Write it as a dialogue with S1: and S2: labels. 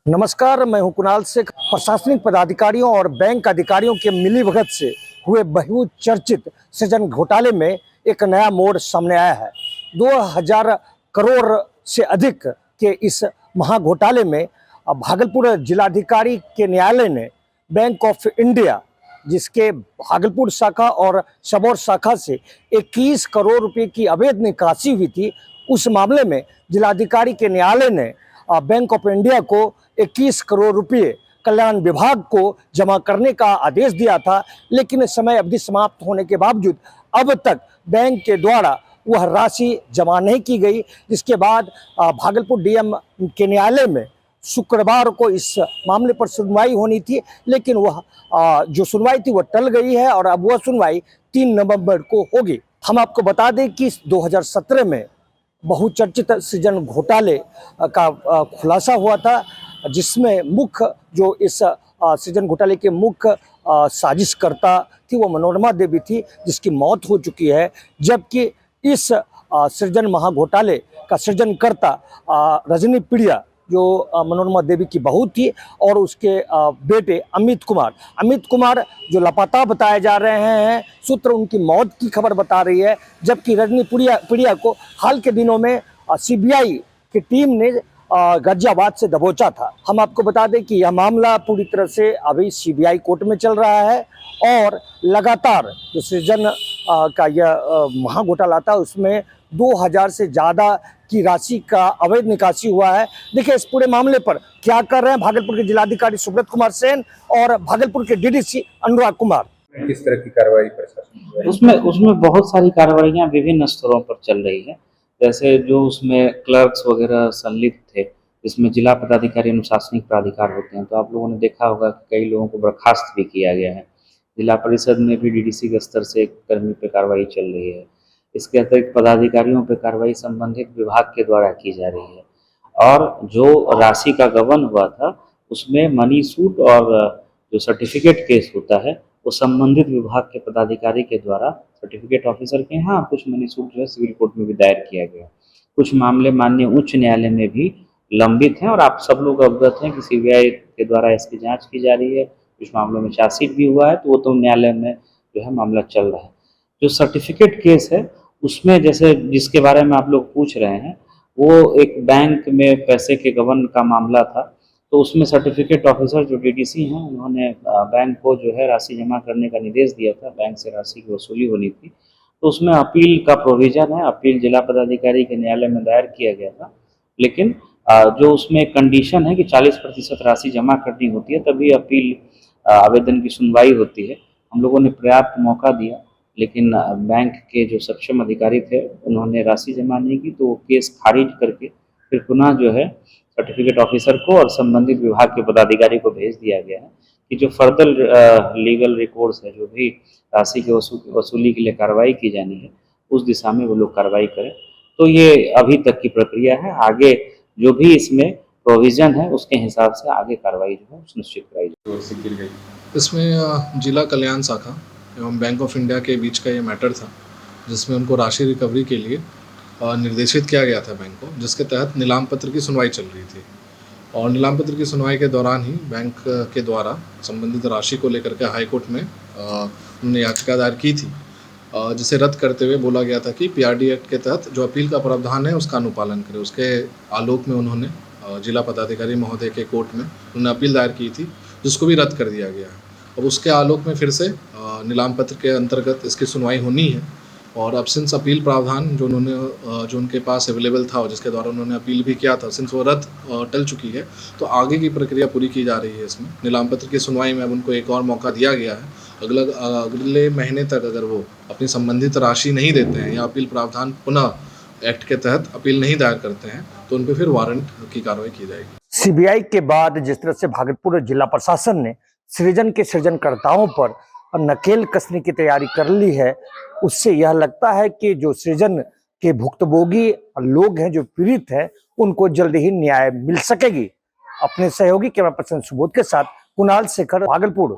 S1: नमस्कार, मैं हूं कुणाल शेख। प्रशासनिक पदाधिकारियों और बैंक अधिकारियों के मिलीभगत से हुए बहुचर्चित सृजन घोटाले में एक नया मोड़ सामने आया है। 2000 करोड़ से अधिक के इस महाघोटाले में भागलपुर जिलाधिकारी के न्यायालय ने बैंक ऑफ इंडिया, जिसके भागलपुर शाखा और सबौर शाखा से 21 करोड़ रुपए की अवैध निकासी हुई थी, उस मामले में जिलाधिकारी के न्यायालय ने बैंक ऑफ इंडिया को 21 करोड़ रुपए कल्याण विभाग को जमा करने का आदेश दिया था। लेकिन समय अवधि समाप्त होने के बावजूद अब तक बैंक के द्वारा वह राशि जमा नहीं की गई, जिसके बाद भागलपुर डीएम के न्यायालय में शुक्रवार को इस मामले पर सुनवाई होनी थी, लेकिन वह जो सुनवाई थी वह टल गई है और अब वह सुनवाई 3 नवंबर को होगी। हम आपको बता दें कि 2017 में बहुचर्चित सृजन घोटाले का खुलासा हुआ था, जिसमें मुख्य जो इस सृजन घोटाले के मुख्य साजिशकर्ता थी वो मनोरमा देवी थी, जिसकी मौत हो चुकी है। जबकि इस सृजन महाघोटाले का सृजनकर्ता रजनी पीड़िया, जो मनोरमा देवी की बहू थी, और उसके बेटे अमित कुमार जो लापता बताए जा रहे हैं। सूत्र उनकी मौत की खबर बता रही है, जबकि रजनी पीड़िया को हाल के दिनों में सीबीआई की टीम ने गाजियाबाद से दबोचा था। हम आपको बता दें कि यह मामला पूरी तरह से अभी सीबीआई कोर्ट में चल रहा है और लगातार जो सृजन का यह महाघोटाला था उसमें 2000 से ज़्यादा की राशि का अवैध निकासी हुआ है। देखिए इस पूरे मामले पर क्या कर रहे हैं भागलपुर के जिलाधिकारी सुब्रत कुमार सेन और भागलपुर के डीडीसी अनुराग कुमार।
S2: किस तरह की कार्रवाई प्रशासन
S3: उसमें बहुत सारी कार्रवाइयाँ विभिन्न स्तरों पर चल रही है। जैसे जो उसमें क्लर्क्स वगैरह संलिप्त थे, जिसमें जिला पदाधिकारी अनुशासनिक प्राधिकार होते हैं, तो आप लोगों ने देखा होगा कि कई लोगों को बर्खास्त भी किया गया है। जिला परिषद में भी डीडीसी के स्तर से एक कर्मी पे कार्रवाई चल रही है। इसके अतिरिक्त पदाधिकारियों पर कार्रवाई संबंधित विभाग के द्वारा की जा रही है। और जो राशि का गबन हुआ था उसमें मनी सूट और जो सर्टिफिकेट केस होता है वो संबंधित विभाग के पदाधिकारी के द्वारा सर्टिफिकेट ऑफिसर के यहाँ कुछ मनी सूट जो है सिविल कोर्ट में भी दायर किया गया। कुछ मामले माननीय उच्च न्यायालय में भी लंबित हैं और आप सब लोग अवगत हैं कि सीबीआई के द्वारा इसकी जांच की जा रही है। कुछ मामलों में चार्जशीट भी हुआ है, तो वो तो न्यायालय में जो है मामला चल रहा है। जो सर्टिफिकेट केस है उसमें जैसे जिसके बारे में आप लोग पूछ रहे हैं, वो एक बैंक में पैसे के गबन का मामला था। तो उसमें सर्टिफिकेट ऑफिसर जो डीडीसी हैं उन्होंने बैंक को जो है राशि जमा करने का निर्देश दिया था। बैंक से राशि की वसूली होनी थी, तो उसमें अपील का प्रोविज़न है। अपील जिला पदाधिकारी के न्यायालय में दायर किया गया था, लेकिन जो उसमें कंडीशन है कि 40% राशि जमा करनी होती है, तभी अपील आवेदन की सुनवाई होती है। हम लोगों ने पर्याप्त मौका दिया, लेकिन बैंक के जो सक्षम अधिकारी थे उन्होंने राशि जमा नहीं की, तो वो केस खारिज करके फिर पुनः जो है सर्टिफिकेट ऑफिसर को और संबंधित विभाग के पदाधिकारी को भेज दिया गया है कि जो फर्दर लीगल रिकोर्स है, जो भी राशि की वसूली के लिए कार्रवाई की जानी है, उस दिशा में वो लोग कार्रवाई करें। तो ये अभी तक की प्रक्रिया है। आगे जो भी इसमें प्रोविज़न है उसके हिसाब से आगे कार्रवाई जो है सुनिश्चित कराई जाए।
S4: इसमें जिला कल्याण शाखा एवं बैंक ऑफ इंडिया के बीच का ये मैटर था, जिसमें उनको राशि रिकवरी के लिए निर्देशित किया गया था बैंक को, जिसके तहत नीलाम पत्र की सुनवाई चल रही थी। और नीलाम पत्र की सुनवाई के दौरान ही बैंक के द्वारा संबंधित राशि को लेकर के हाई कोर्ट में उन्होंने याचिका दायर की थी, जिसे रद्द करते हुए बोला गया था कि पीआरडी एक्ट के तहत जो अपील का प्रावधान है उसका अनुपालन करें। उसके आलोक में उन्होंने जिला पदाधिकारी महोदय के कोर्ट में उन्होंने अपील दायर की थी, जिसको भी रद्द कर दिया गया है। अब उसके आलोक में फिर से नीलाम पत्र के अंतर्गत इसकी सुनवाई होनी है। और अब सिंस अपील प्रावधान जो उनके पास अवेलेबल था और जिसके द्वारा उन्होंने अपील भी किया था, सिंस वो रद्द टल चुकी है, तो आगे की प्रक्रिया पूरी की जा रही है। इसमें नीलाम पत्र की सुनवाई में अब उनको एक और मौका दिया गया है। अगले महीने तक अगर वो अपनी संबंधित राशि नहीं देते हैं या अपील प्रावधान पुनः एक्ट के तहत अपील नहीं दायर करते हैं, तो उन पर फिर वारंट की कार्रवाई की जाएगी।
S1: सीबीआई के बाद जिस तरह से भागलपुर जिला प्रशासन ने सृजन के सृजनकर्ताओं पर नकेल कसने की तैयारी कर ली है, उससे यह लगता है कि जो सृजन के भुक्तभोगी लोग हैं, जो पीड़ित हैं, उनको जल्द ही न्याय मिल सकेगी। अपने सहयोगी कैमरा पर्सन सुबोध के साथ कुणाल शेखर, भागलपुर।